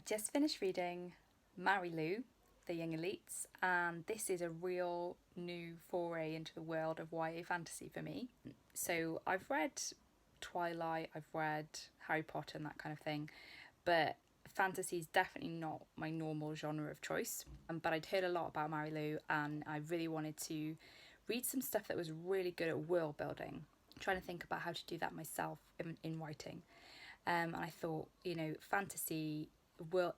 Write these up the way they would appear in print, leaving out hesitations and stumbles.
I've just finished reading Mary Lou, The Young Elites, and this is a real new foray into the world of YA fantasy for me. So I've read Twilight, I've read Harry Potter and that kind of thing, but fantasy is definitely not my normal genre of choice. But I'd heard a lot about Mary Lou and I really wanted to read some stuff that was really good at world building. I'm trying to think about how to do that myself in writing. And I thought, fantasy,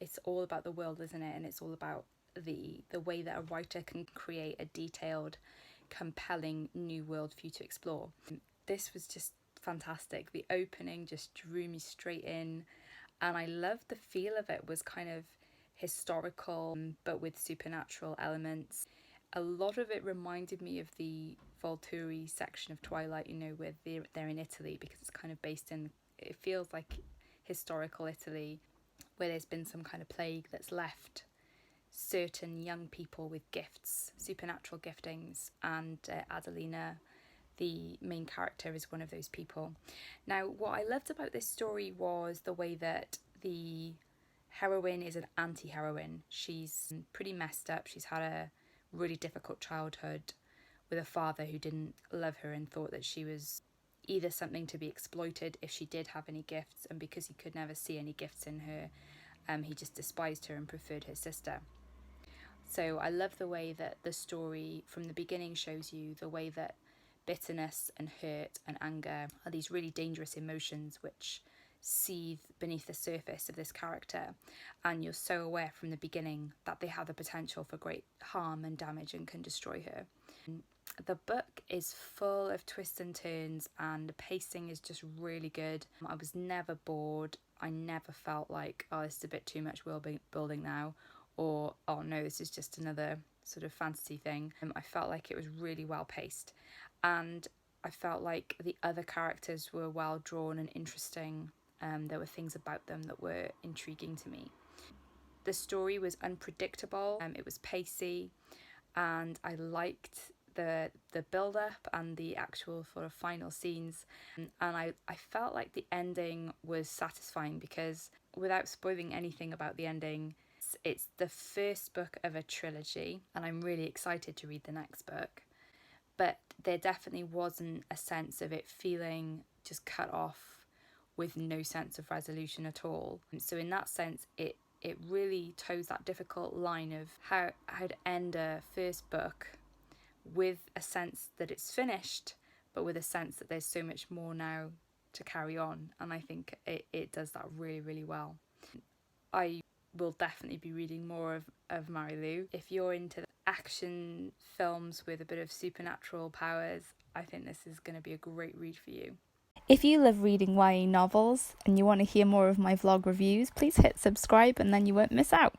it's all about the world, isn't it? And it's all about the way that a writer can create a detailed, compelling new world for you to explore. This was just fantastic. The opening just drew me straight in, and I loved the feel of it. Was kind of historical, but with supernatural elements. A lot of it reminded me of the Volturi section of Twilight, where they're in Italy, because it's kind of based in, it feels like historical Italy, where there's been some kind of plague that's left certain young people with gifts, supernatural giftings, and Adelina, the main character, is one of those people. Now, what I loved about this story was the way that the heroine is an anti-heroine. She's pretty messed up. She's had a really difficult childhood with a father who didn't love her and thought that she was either something to be exploited if she did have any gifts, and because he could never see any gifts in her, he just despised her and preferred her sister. So I love the way that the story from the beginning shows you the way that bitterness and hurt and anger are these really dangerous emotions which seethe beneath the surface of this character, and you're so aware from the beginning that they have the potential for great harm and damage and can destroy her. The book is full of twists and turns, and the pacing is just really good. I was never bored. I never felt like, oh, this is a bit too much world building now, or oh no, this is just another sort of fantasy thing. I felt like it was really well paced, and I felt like the other characters were well drawn and interesting. There were things about them that were intriguing to me. The story was unpredictable, it was pacey, and I liked the build-up and the actual sort of final scenes. And I felt like the ending was satisfying, because without spoiling anything about the ending, it's the first book of a trilogy, and I'm really excited to read the next book. But there definitely wasn't a sense of it feeling just cut off with no sense of resolution at all. So in that sense, it really toes that difficult line of how to end a first book with a sense that it's finished, but with a sense that there's so much more now to carry on. And I think it does that really, really well. I will definitely be reading more of Mary Lou. If you're into action films with a bit of supernatural powers, I think this is going to be a great read for you. If you love reading YA novels and you want to hear more of my vlog reviews, please hit subscribe and then you won't miss out.